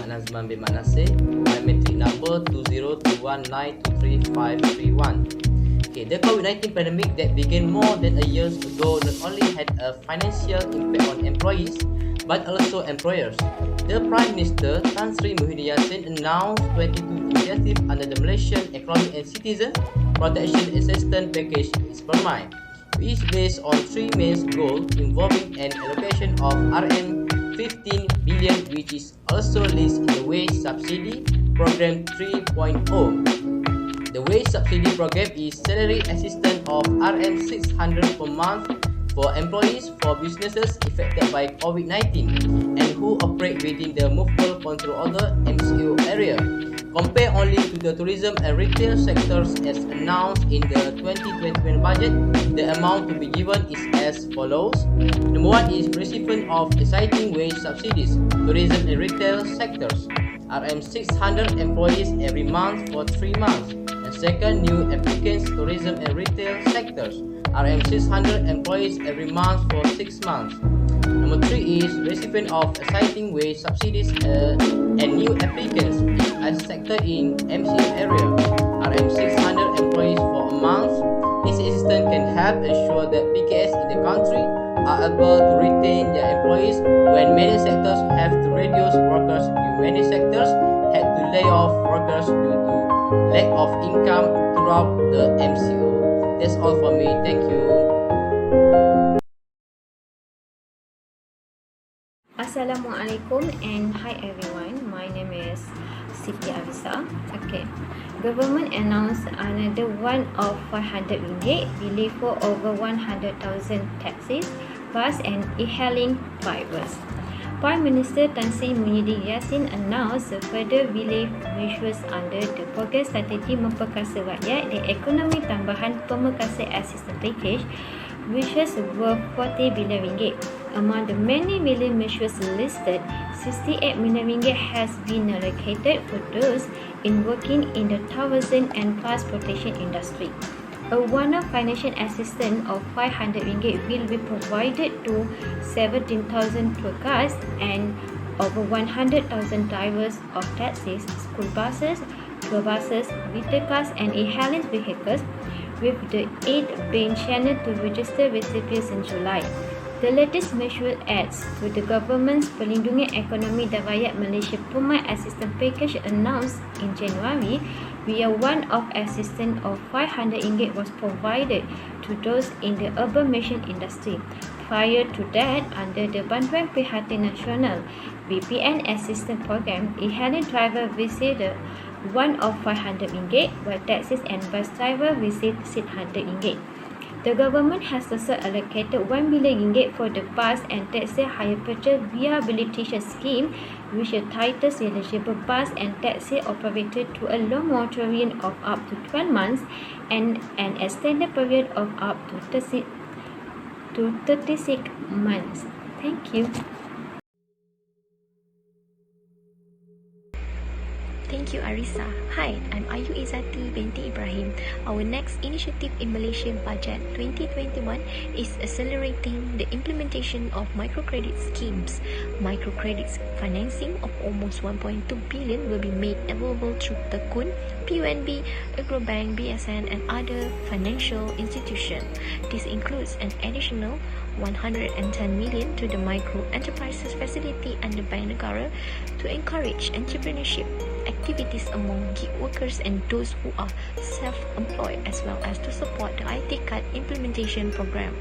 Mak Nazman bin Mak Nasir, biometric number 2021923531. The COVID-19 pandemic that began more than a year ago not only had a financial impact on employees but also employers. The Prime Minister Tan Sri Muhyiddin Yassin announced 22 initiatives under the Malaysian Economic and Citizen Protection Assistance Package (PERMAI), which is based on three main goals involving an allocation of RM15 billion, which is also listed in the Wage Subsidy Program 3.0. The wage subsidy program is salary assistance of RM600 per month for employees for businesses affected by COVID-19 and who operate within the Movable Control Order (MCO) area. Compared only to the tourism and retail sectors as announced in the 2021 budget, the amount to be given is as follows. Number 1 is recipient of exciting wage subsidies, tourism and retail sectors, RM600 employees every month for 3 months. And second, new applicants, tourism and retail sectors, RM600 employees every month for 6 months. Number 3 is recipient of exciting wage subsidies and new applicants as sector in MCO area, RM600 employees for a month. This assistance can help ensure that PKS in the country are able to retain their employees when many sectors have to reduce workers due many sectors had to lay off workers due to lack of income throughout the MCO. That's all for me. Thank you. Assalamualaikum and hi everyone. My name is Siti Arisa. Okay. Government announced another one of 500 ringgit relief for over 100,000 taxis, bus and e-hailing drivers. Prime Minister Tan Sri Muhyiddin Yassin announced a further relief measures under the Program Strategi Memperkasa Rakyat dan Ekonomi Tambahan Pemerkasa Assistance Package, which is worth 40 billion ringgit. Among the many million measures listed, 68 million ringgit has been allocated for those in working in the tourism and transportation industry. A one-off financial assistance of 500 ringgit will be provided to 17,000 tour guides and over 100,000 drivers of taxis, school buses, tour buses, retail cars and e-hailing vehicles, with the aid being channeled to register recipients in July. The latest measure adds to the government's Perlindungan Ekonomi dan Rakyat Malaysia PERMAI Assistance Package announced in January, where one-off assistance of 500 ringgit was provided to those in the urban mission industry. Prior to that, under the Bantuan Prihatin Nasional BPN Assistance Program, e-hailing driver received one-off 500 ringgit, while taxis and bus driver received 600 ringgit. The government has also allocated 1 billion ringgit for the bus and taxi hire purchase rehabilitation scheme, which entitles eligible bus and taxi operator to a loan moratorium of up to 12 months and an extended period of up to 36 months. Thank you. Thank you, Arisa. Hi, I'm Ayu Izzati binti Ibrahim. Our next initiative in Malaysian Budget 2021 is accelerating the implementation of microcredit schemes. Microcredits financing of almost 1.2 billion will be made available through Tekun, PUNB, Agrobank, BSN and other financial institutions. This includes an additional 110 million to the Micro Enterprises Facility under Bank Negara to encourage entrepreneurship activities among gig workers and those who are self-employed, as well as to support the IT card implementation program.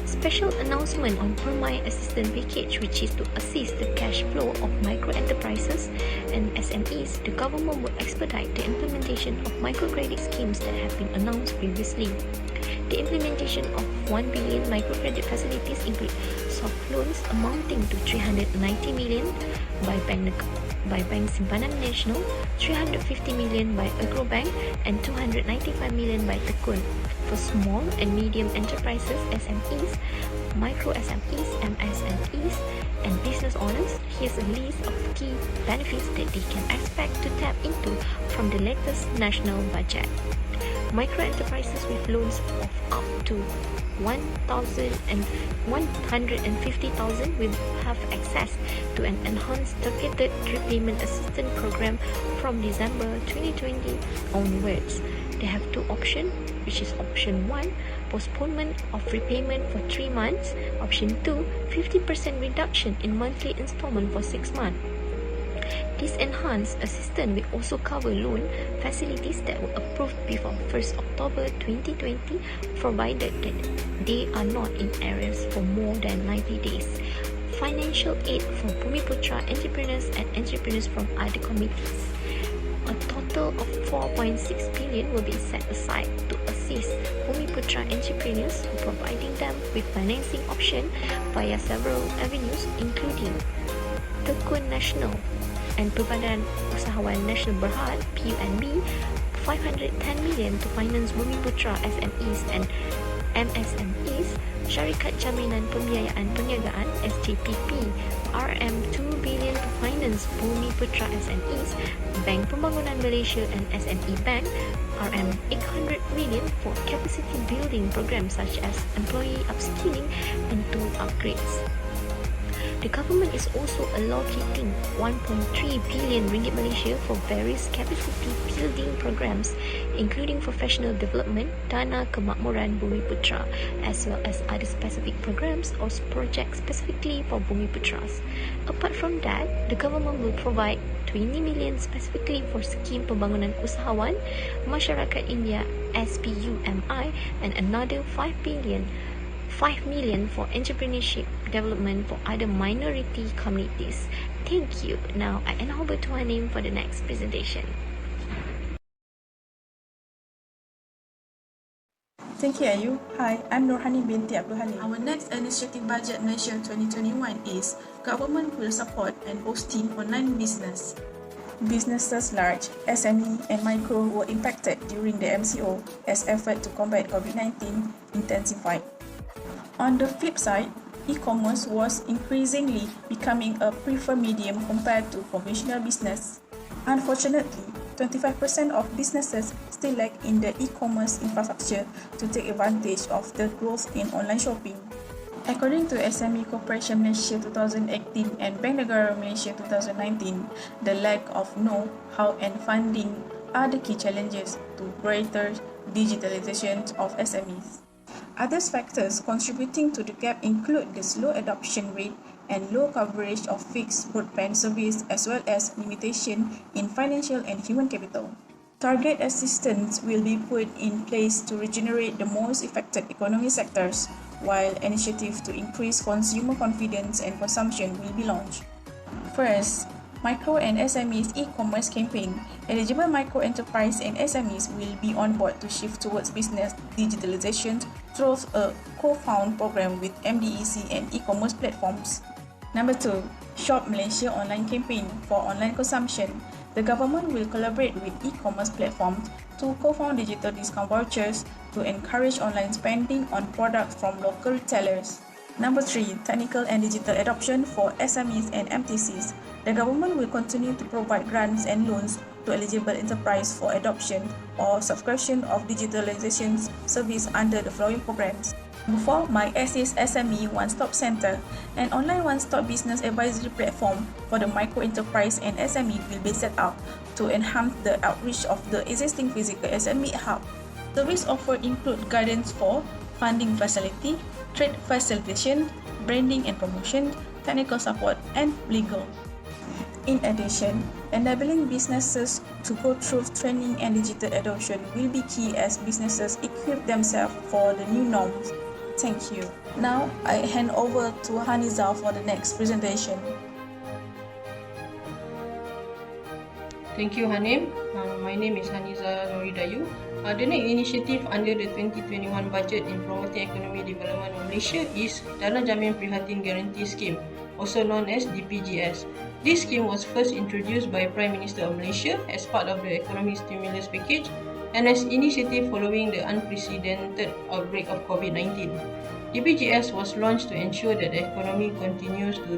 Special announcement on PERMAI Assistance Package, which is to assist the cash flow of micro enterprises and SMEs. The government will expedite the implementation of microcredit schemes that have been announced previously. The implementation of 1 billion microcredit facilities include soft loans amounting to 390 million by Bank Simpanan Nasional, 350 million by Agrobank and 295 million by Tekun. For small and medium enterprises, SMEs, micro SMEs, MSMEs and business owners, here's a list of key benefits that they can expect to tap into from the latest national budget. Micro-enterprises with loans of up to 150,000 will have access to an enhanced targeted repayment assistance program from December 2020 onwards. They have two options, which is option 1, postponement of repayment for 3 months, option 2, 50% reduction in monthly installment for 6 months. This enhanced assistance will also cover loan facilities that were approved before 1st October 2020, provided that they are not in arrears for more than 90 days. Financial aid for Bumiputra entrepreneurs and entrepreneurs from other committees. A total of 4.6 billion will be set aside to assist Bumiputra entrepreneurs, providing them with financing options via several avenues, including Tekun Nasional and Perbankan Usahawan Nasional Berhad (PUNB), 510 million to finance Bumiputra SMEs and MSMEs, Syarikat Jaminan Pembiayaan Perniagaan (SJPP), RM2 billion to finance Bumiputra SMEs, Bank Pembangunan Malaysia and SME Bank, RM800 million for capacity building programs such as employee upskilling and tool upgrades. The government is also allocating 1.3 billion ringgit Malaysia for various capacity building programs, including professional development, Dana Kemakmuran Bumiputra, as well as other specific programs or projects specifically for Bumiputras. Apart from that, the government will provide 20 million specifically for Scheme Pembangunan Usahawan Masyarakat India (SPUMI) and another 5 million for entrepreneurship development for other minority communities. Thank you. Now I hand over to Hanim for the next presentation. Thank you, Ayu. Hi, I'm Nurhani binti Abdul Halim. Our next initiative budget Malaysia 2021 is government will support and boosting online business. Businesses large, SME and micro were impacted during the MCO as effort to combat COVID-19 intensified. On the flip side, e-commerce was increasingly becoming a preferred medium compared to conventional business. Unfortunately, 25% of businesses still lack in the e-commerce infrastructure to take advantage of the growth in online shopping. According to SME Corporation Malaysia 2018 and Bank Negara Malaysia 2019, the lack of know-how and funding are the key challenges to greater digitalization of SMEs. Other factors contributing to the gap include the slow adoption rate and low coverage of fixed broadband service, as well as limitation in financial and human capital. Target assistance will be put in place to regenerate the most affected economic sectors, while initiatives to increase consumer confidence and consumption will be launched. First, Micro and SMEs e-commerce campaign. Eligible micro enterprise and SMEs will be on board to shift towards business digitalization through a co-found program with MDEC and e-commerce platforms. Number 2, Shop Malaysia online campaign for online consumption. The government will collaborate with e-commerce platforms to co-found digital discount vouchers to encourage online spending on products from local retailers. Number 3, technical and digital adoption for SMEs and MTCs. The government will continue to provide grants and loans to eligible enterprise for adoption or subscription of digitalization service under the following programs. Number 4, My Assist SME One-Stop Center, an online one-stop business advisory platform for the micro enterprise and SME will be set up to enhance the outreach of the existing physical SME hub. Service offered include guidance for funding facility, trade facilitation, branding and promotion, technical support, and legal. In addition, enabling businesses to go through training and digital adoption will be key as businesses equip themselves for the new norms. Thank you. Now, I hand over to Haniza for the next presentation. Thank you, Hanim. My name is Haniza Noridayu. The next initiative under the 2021 budget in promoting economic development of Malaysia is Dana Jamin Prihatin Guarantee Scheme, also known as DPGS. This scheme was first introduced by Prime Minister of Malaysia as part of the economic stimulus package and as initiative following the unprecedented outbreak of COVID-19. DPGS was launched to ensure that the economy continues to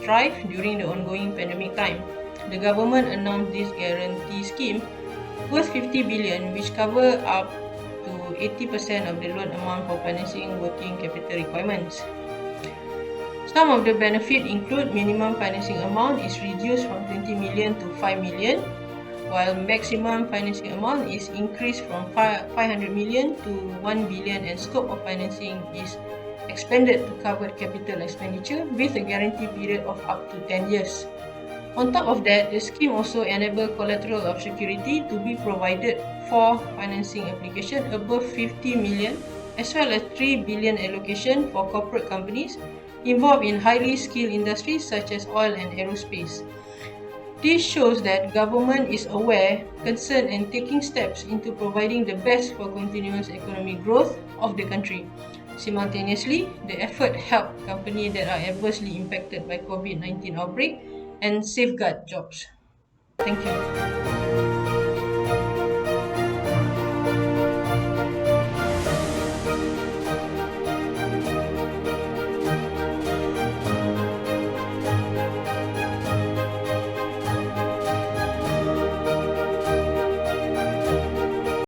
thrive during the ongoing pandemic time. The government announced this guarantee scheme worth 50 billion, which cover up to 80% of the loan amount for financing working capital requirements. Some of the benefits include minimum financing amount is reduced from 20 million to 5 million, while maximum financing amount is increased from 500 million to 1 billion, and scope of financing is expanded to cover capital expenditure with a guarantee period of up to 10 years. On top of that, the scheme also enables collateral of security to be provided for financing application above 50 million, as well as 3 billion allocation for corporate companies involved in highly skilled industries such as oil and aerospace. This shows that government is aware, concerned, and taking steps into providing the best for continuous economic growth of the country. Simultaneously, the effort help companies that are adversely impacted by COVID-19 outbreak and safeguard jobs. Thank you.